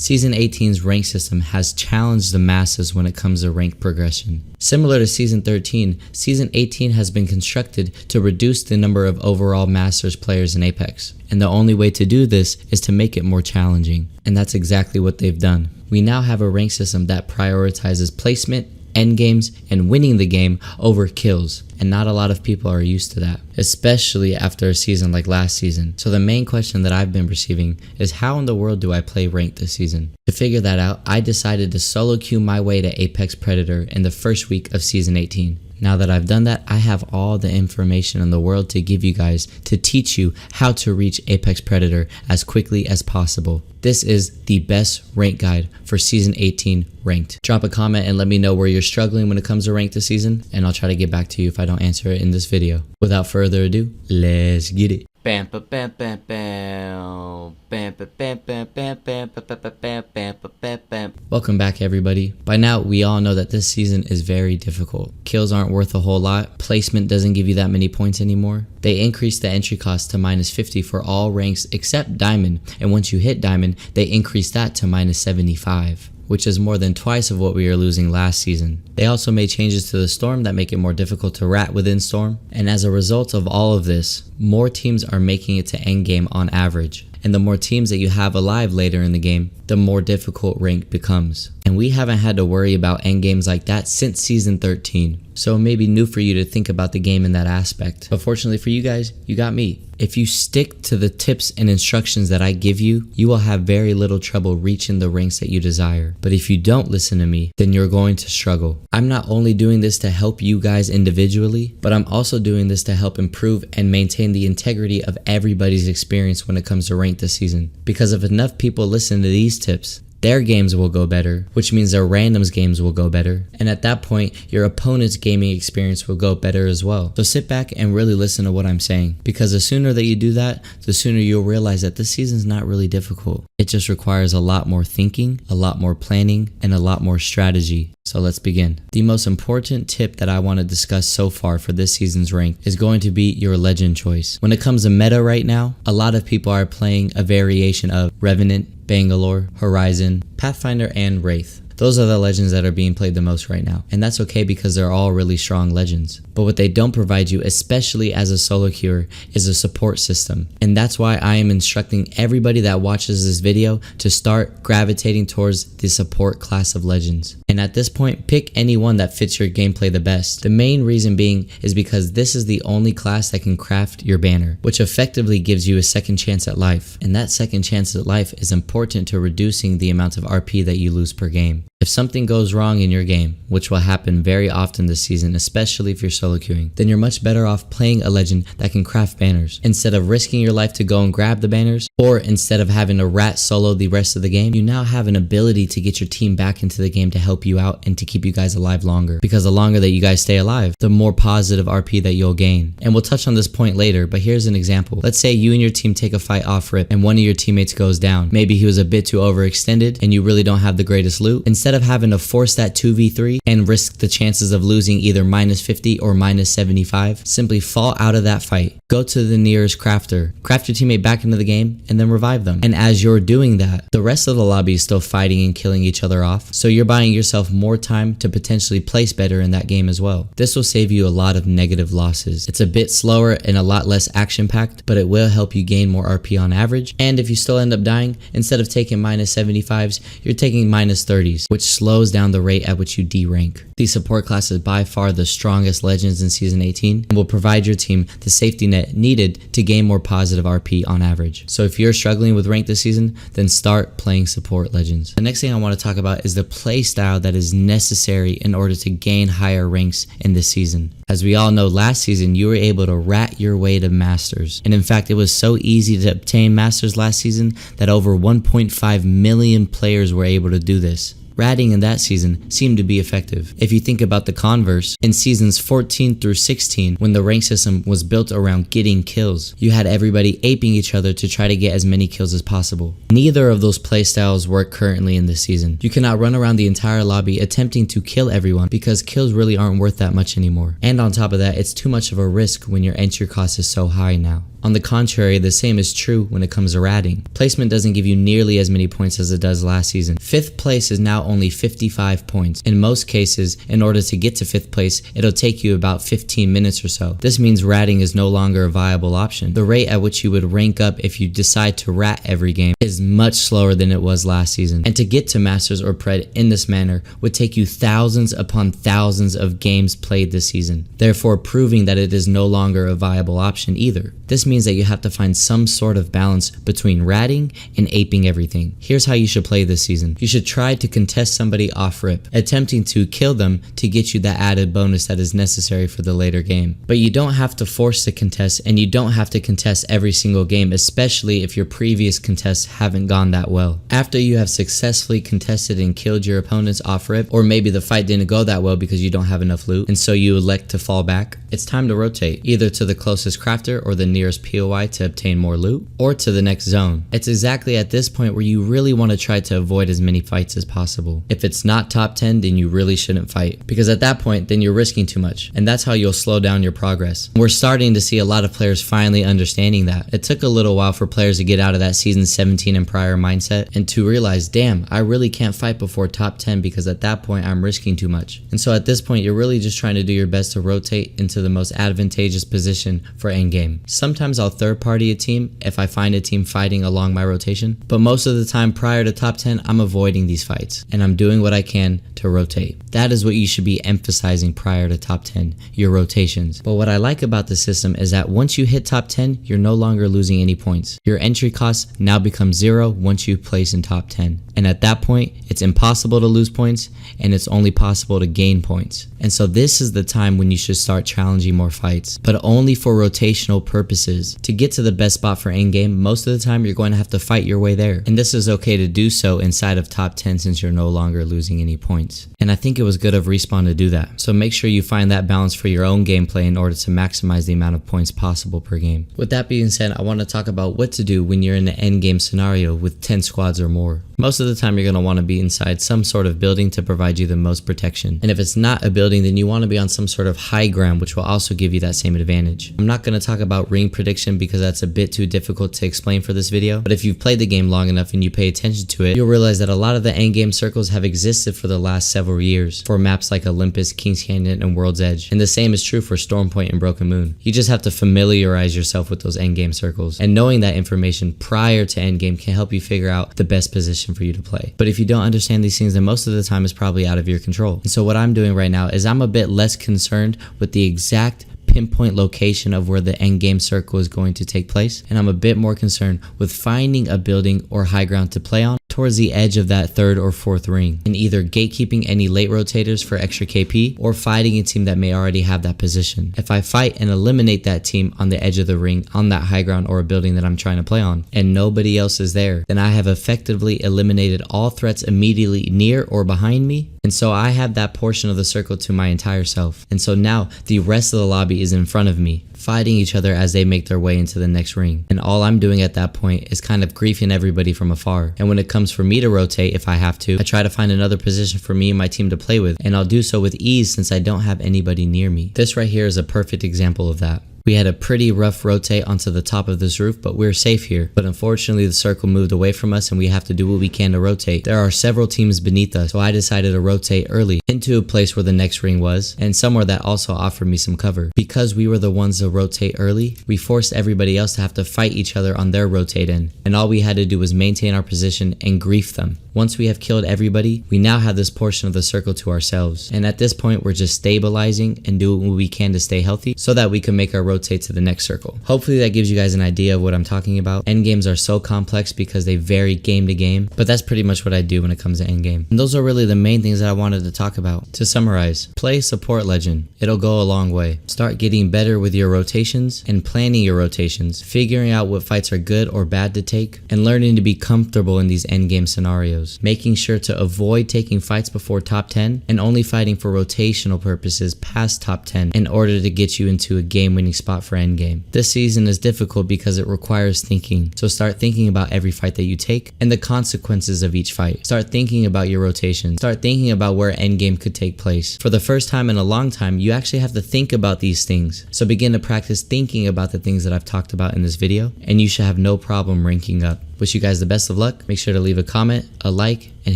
Season 18's rank system has challenged the masses when it comes to rank progression. Similar to Season 13, Season 18 has been constructed to reduce the number of overall Masters players in Apex. And the only way to do this is to make it more challenging. And that's exactly what they've done. We now have a rank system that prioritizes placement, endgames, and winning the game over kills. And not a lot of people are used to that, especially after a season like last season. So the main question that I've been receiving is, how in the world do I play ranked this season? To figure that out, I decided to solo queue my way to Apex Predator in the first week of Season 18. Now that I've done that, I have all the information in the world to give you guys to teach you how to reach Apex Predator as quickly as possible. This is the best rank guide for Season 18 ranked. Drop a comment and let me know where you're struggling when it comes to ranked this season, and I'll try to get back to you if I don't answer it in this video. Without further ado, let's get it. Bam bam bam bam bam bam bam bam bam bam bam bam bam bam. Welcome back, everybody. By now we all know that this season is very difficult. Kills aren't worth a whole lot. Placement doesn't give you that many points anymore. They increased the entry cost to -50 for all ranks except Diamond, and once you hit Diamond, they increased that to -75. Which is more than twice of what we were losing last season. They also made changes to the Storm that make it more difficult to rat within Storm, and as a result of all of this, more teams are making it to endgame on average. And the more teams that you have alive later in the game, the more difficult rank becomes. And we haven't had to worry about endgames like that since Season 13. So it may be new for you to think about the game in that aspect. But fortunately for you guys, you got me. If you stick to the tips and instructions that I give you, you will have very little trouble reaching the ranks that you desire. But if you don't listen to me, then you're going to struggle. I'm not only doing this to help you guys individually, but I'm also doing this to help improve and maintain the integrity of everybody's experience when it comes to rank this season. Because if enough people listen to these tips, their games will go better, which means their randoms games will go better. And at that point, your opponent's gaming experience will go better as well. So sit back and really listen to what I'm saying. Because the sooner that you do that, the sooner you'll realize that this season's not really difficult. It just requires a lot more thinking, a lot more planning, and a lot more strategy. So let's begin. The most important tip that I want to discuss so far for this season's rank is going to be your legend choice. When it comes to meta right now, a lot of people are playing a variation of Revenant, Bangalore, Horizon, Pathfinder, and Wraith. Those are the legends that are being played the most right now, and that's okay because they're all really strong legends. But what they don't provide you, especially as a solo queuer, is a support system. And that's why I am instructing everybody that watches this video to start gravitating towards the support class of legends. And at this point, pick any one that fits your gameplay the best. The main reason being is because this is the only class that can craft your banner, which effectively gives you a second chance at life. And that second chance at life is important to reducing the amount of RP that you lose per game. If something goes wrong in your game, which will happen very often this season, especially if you're solo queuing, then you're much better off playing a legend that can craft banners. Instead of risking your life to go and grab the banners, or instead of having to rat solo the rest of the game, you now have an ability to get your team back into the game to help you out and to keep you guys alive longer. Because the longer that you guys stay alive, the more positive RP that you'll gain. And we'll touch on this point later, but here's an example. Let's say you and your team take a fight off rip and one of your teammates goes down. Maybe he was a bit too overextended and you really don't have the greatest loot. Instead of having to force that 2v3 and risk the chances of losing either -50 or -75, simply fall out of that fight. Go to the nearest crafter, craft your teammate back into the game, and then revive them. And as you're doing that, the rest of the lobby is still fighting and killing each other off, so you're buying yourself more time to potentially place better in that game as well. This will save you a lot of negative losses. It's a bit slower and a lot less action-packed, but it will help you gain more RP on average. And if you still end up dying, instead of taking -75s, you're taking -30s, which slows down the rate at which you D-rank. The support class is by far the strongest legends in Season 18 and will provide your team the safety net needed to gain more positive RP on average. So if you're struggling with rank this season, then start playing support legends. The next thing I want to talk about is the play style that is necessary in order to gain higher ranks in this season. As we all know, last season you were able to rat your way to Masters. And in fact, it was so easy to obtain Masters last season that over 1.5 million players were able to do this. Ratting in that season seemed to be effective. If you think about the converse, in seasons 14 through 16, when the rank system was built around getting kills, you had everybody aping each other to try to get as many kills as possible. Neither of those playstyles work currently in this season. You cannot run around the entire lobby attempting to kill everyone because kills really aren't worth that much anymore. And on top of that, it's too much of a risk when your entry cost is so high now. On the contrary, the same is true when it comes to ratting. Placement doesn't give you nearly as many points as it does last season. 5th place is now only 55 points. In most cases, in order to get to 5th place, it'll take you about 15 minutes or so. This means ratting is no longer a viable option. The rate at which you would rank up if you decide to rat every game is much slower than it was last season. And to get to Masters or PRED in this manner would take you thousands upon thousands of games played this season, therefore proving that it is no longer a viable option either. This means that you have to find some sort of balance between ratting and aping everything. Here's how you should play this season. You should try to contest somebody off rip, attempting to kill them to get you that added bonus that is necessary for the later game. But you don't have to force the contest, and you don't have to contest every single game, especially if your previous contests haven't gone that well. After you have successfully contested and killed your opponents off rip, or maybe the fight didn't go that well because you don't have enough loot and so you elect to fall back, it's time to rotate, either to the closest crafter or the nearest POI to obtain more loot, or to the next zone. It's exactly at this point where you really want to try to avoid as many fights as possible. If it's not top 10, then you really shouldn't fight, because at that point then you're risking too much, and that's how you'll slow down your progress. We're starting to see a lot of players finally understanding that. It took a little while for players to get out of that season 17 and prior mindset and to realize, damn, I really can't fight before top 10 because at that point I'm risking too much. And so at this point you're really just trying to do your best to rotate into the most advantageous position for endgame. Sometimes I'll third party a team if I find a team fighting along my rotation, but most of the time prior to top 10 I'm avoiding these fights and I'm doing what I can to rotate. That is what you should be emphasizing prior to top 10, your rotations. But what I like about the system is that once you hit top 10, you're no longer losing any points. Your entry cost now becomes 0 once you place in top 10. And at that point, it's impossible to lose points and it's only possible to gain points. And so this is the time when you should start challenging more fights, but only for rotational purposes. To get to the best spot for endgame, most of the time you're going to have to fight your way there. And this is okay to do so inside of top 10 since you're no longer losing any points. And I think it was good of Respawn to do that. So make sure you find that balance for your own gameplay in order to maximize the amount of points possible per game. With that being said, I want to talk about what to do when you're in an endgame scenario with 10 squads or more. Most of the time you're going to want to be inside some sort of building to provide you the most protection. And if it's not a building, then you want to be on some sort of high ground, which will also give you that same advantage. I'm not going to talk about ring prediction because that's a bit too difficult to explain for this video, but if you've played the game long enough and you pay attention to it, you'll realize that a lot of the endgame circles have existed for the last several years for maps like Olympus, Kings Canyon, and World's Edge. And the same is true for Stormpoint and Broken Moon. You just have to familiarize yourself with those endgame circles, and knowing that information prior to endgame can help you figure out the best position for you to play. But if you don't understand these things, then most of the time it's probably out of your control. And so what I'm doing right now is I'm a bit less concerned with the exact pinpoint location of where the endgame circle is going to take place, and I'm a bit more concerned with finding a building or high ground to play on towards the edge of that 3rd or 4th ring, and either gatekeeping any late rotators for extra KP or fighting a team that may already have that position. If I fight and eliminate that team on the edge of the ring on that high ground or a building that I'm trying to play on, and nobody else is there, then I have effectively eliminated all threats immediately near or behind me, and so I have that portion of the circle to my entire self. And so now the rest of the lobby is in front of me, fighting each other as they make their way into the next ring. And all I'm doing at that point is kind of griefing everybody from afar. And when it comes for me to rotate, if I have to, I try to find another position for me and my team to play with, and I'll do so with ease since I don't have anybody near me. This right here is a perfect example of that. We had a pretty rough rotate onto the top of this roof, but we're safe here. But unfortunately, the circle moved away from us and we have to do what we can to rotate. There are several teams beneath us, so I decided to rotate early into a place where the next ring was, and somewhere that also offered me some cover. Because we were the ones to rotate early, we forced everybody else to have to fight each other on their rotate in, and all we had to do was maintain our position and grief them. Once we have killed everybody, we now have this portion of the circle to ourselves, and at this point we're just stabilizing and doing what we can to stay healthy so that we can make our rotate to the next circle. Hopefully that gives you guys an idea of what I'm talking about. Endgames are so complex because they vary game to game, but that's pretty much what I do when it comes to endgame. And those are really the main things that I wanted to talk about. To summarize, play support legend. It'll go a long way. Start getting better with your rotations and planning your rotations, figuring out what fights are good or bad to take, and learning to be comfortable in these endgame scenarios. Making sure to avoid taking fights before top 10 and only fighting for rotational purposes past top 10 in order to get you into a game-winning spot for endgame. This season is difficult because it requires thinking, so start thinking about every fight that you take and the consequences of each fight. Start thinking about your rotation. Start thinking about where endgame game could take place. For the first time in a long time, you actually have to think about these things. So begin to practice thinking about the things that I've talked about in this video, and you should have no problem ranking up. Wish you guys the best of luck. Make sure to leave a comment, a like, and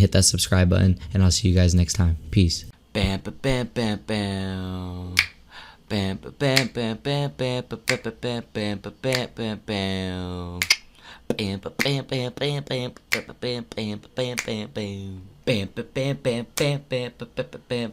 hit that subscribe button, and I'll see you guys next time. Peace. Bam, bam, bam, bam. Bam, bam, bam, bam, bam, bam, bam, bam, bam, bam, bam, bam. Bam, bam, bam, bam, bam, bam, bam, bam, bam, bam, bam. Bam, bam, bam, bam, bam, bam, bam, bam,